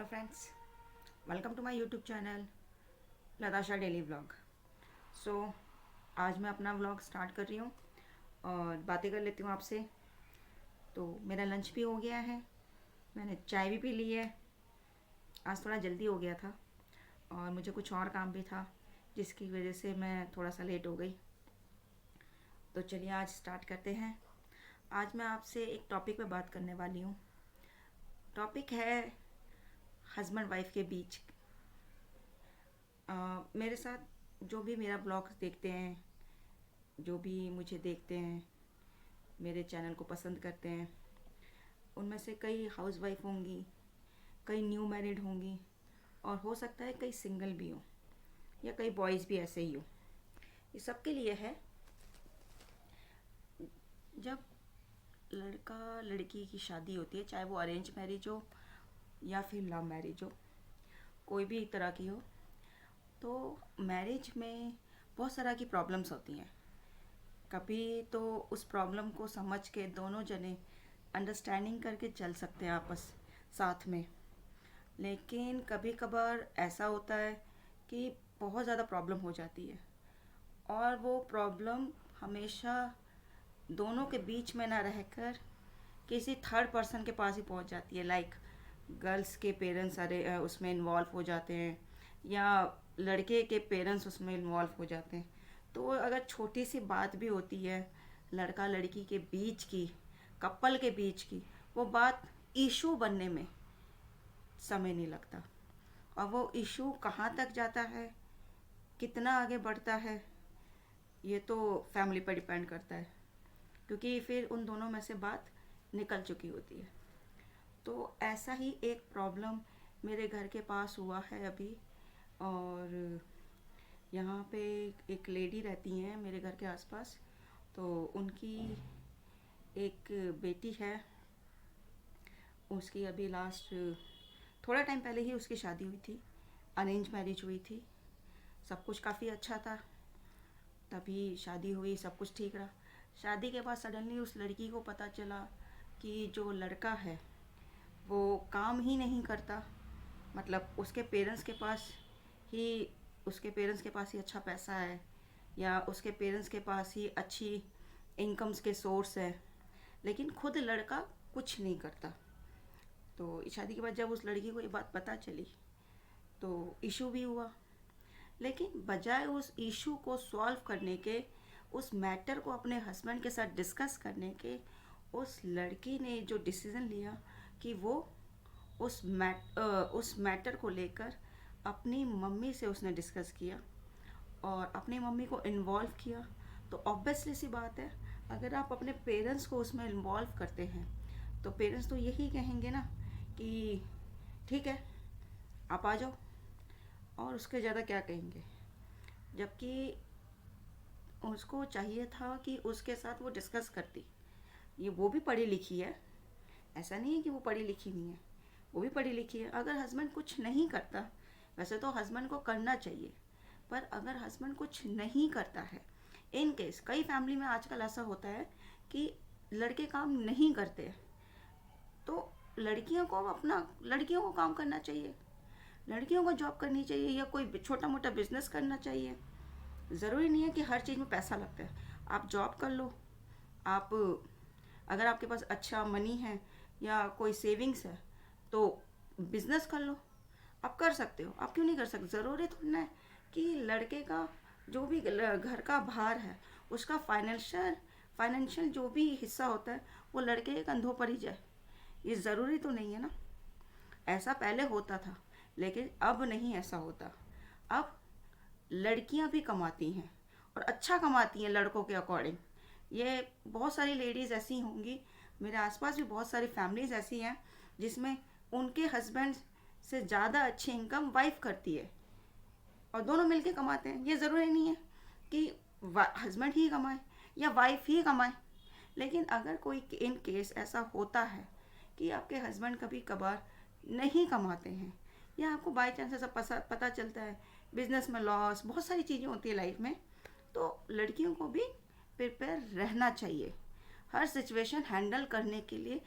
friends, welcome to my YouTube channel Latasha daily vlog. आज मैं अपना व्लॉग स्टार्ट कर रही हूँ और बातें कर लेती हूँ आपसे। तो मेरा लंच भी हो गया है, मैंने चाय भी पी ली है। आज थोड़ा जल्दी हो गया था और मुझे कुछ और काम भी था जिसकी वजह से मैं थोड़ा सा लेट हो गई। तो चलिए आज स्टार्ट करते हैं। आज मैं आपसे एक टॉपिक पे बात करने वाली हूँ। टॉपिक है हस्बैंड वाइफ के बीच। मेरे साथ जो भी मेरा ब्लॉग देखते हैं, जो भी मुझे देखते हैं, मेरे चैनल को पसंद करते हैं, उनमें से कई हाउस वाइफ होंगी, कई न्यू मैरिड होंगी और हो सकता है कई सिंगल भी हों या कई बॉयज़ भी ऐसे ही हो। ये सबके लिए है। जब लड़का लड़की की शादी होती है, चाहे वो अरेंज मैरिज हो या फिर लव मैरिज हो, कोई भी तरह की हो, तो मैरिज में बहुत सारा की प्रॉब्लम्स होती हैं। कभी तो उस प्रॉब्लम को समझ के दोनों जने अंडरस्टैंडिंग करके चल सकते हैं आपस साथ में, लेकिन कभी कभार ऐसा होता है कि बहुत ज़्यादा प्रॉब्लम हो जाती है और वो प्रॉब्लम हमेशा दोनों के बीच में ना रहकर किसी थर्ड पर्सन के पास ही पहुंच जाती है। लाइक गर्ल्स के पेरेंट्स उसमें इन्वॉल्व हो जाते हैं या लड़के के पेरेंट्स उसमें इन्वॉल्व हो जाते हैं। तो अगर छोटी सी बात भी होती है लड़का लड़की के बीच की, कपल के बीच की, वो बात इशू बनने में समय नहीं लगता और वो इशू कहाँ तक जाता है, कितना आगे बढ़ता है, ये तो फैमिली पर डिपेंड करता है, क्योंकि फिर उन दोनों में से बात निकल चुकी होती है। तो ऐसा ही एक प्रॉब्लम मेरे घर के पास हुआ है अभी। और यहाँ पे एक लेडी रहती हैं मेरे घर के आसपास। तो उनकी एक बेटी है, उसकी अभी लास्ट थोड़ा टाइम पहले ही उसकी शादी हुई थी, अरेंज मैरिज हुई थी। सब कुछ काफ़ी अच्छा था, तभी शादी हुई, सब कुछ ठीक रहा। शादी के बाद सडनली उस लड़की को पता चला कि जो लड़का है वो काम ही नहीं करता। मतलब उसके पेरेंट्स के पास ही अच्छा पैसा है या उसके पेरेंट्स के पास ही अच्छी इनकम्स के सोर्स है, लेकिन खुद लड़का कुछ नहीं करता। तो शादी के बाद जब उस लड़की को ये बात पता चली तो इशू भी हुआ, लेकिन बजाय उस इशू को सॉल्व करने के, उस मैटर को अपने हस्बैंड के साथ डिस्कस करने के, उस लड़की ने जो डिसीज़न लिया कि वो उस मैटर को लेकर अपनी मम्मी से उसने डिस्कस किया और अपनी मम्मी को इन्वॉल्व किया। तो ऑब्वियसली सी बात है, अगर आप अपने पेरेंट्स को उसमें इन्वॉल्व करते हैं तो पेरेंट्स तो यही कहेंगे ना कि ठीक है आप आ जाओ, और उसके ज़्यादा क्या कहेंगे। जबकि उसको चाहिए था कि उसके साथ वो डिस्कस करती। ये वो भी पढ़ी लिखी है, ऐसा नहीं है कि वो पढ़ी लिखी नहीं है, वो भी पढ़ी लिखी है। अगर हस्बैंड कुछ नहीं करता, वैसे तो हस्बैंड को करना चाहिए, पर अगर हस्बैंड कुछ नहीं करता है, इन केस कई फैमिली में आजकल ऐसा होता है कि लड़के काम नहीं करते, तो लड़कियों को काम करना चाहिए, लड़कियों को जॉब करनी चाहिए या कोई छोटा मोटा बिजनेस करना चाहिए। ज़रूरी नहीं है कि हर चीज़ में पैसा लगता है। आप जॉब कर लो, आप अगर आपके पास अच्छा मनी है या कोई सेविंग्स है तो बिजनेस कर लो, आप कर सकते हो। आप क्यों नहीं कर सकते? ज़रूरी थोड़ी ना है कि लड़के का जो भी घर का भार है उसका फाइनेंशियल जो भी हिस्सा होता है वो लड़के के कंधों पर ही जाए। ये ज़रूरी तो नहीं है ना। ऐसा पहले होता था, लेकिन अब नहीं ऐसा होता। अब लड़कियां भी कमाती हैं और अच्छा कमाती हैं लड़कों के अकॉर्डिंग। ये बहुत सारी लेडीज़ ऐसी होंगी, मेरे आसपास भी बहुत सारी फैमिलीज़ ऐसी हैं जिसमें उनके हस्बैंड से ज़्यादा अच्छी इनकम वाइफ करती है और दोनों मिलके कमाते हैं। ये ज़रूरी नहीं है कि हस्बैंड ही कमाए या वाइफ ही कमाए, लेकिन अगर कोई इन केस ऐसा होता है कि आपके हस्बैंड कभी कभार नहीं कमाते हैं या आपको बाई चांस ऐसा पता चलता है, बिजनेस में लॉस, बहुत सारी चीज़ें होती है लाइफ में, तो लड़कियों को भी प्रिपेयर रहना चाहिए। हर सिचुएशन हैंडल करने के लिए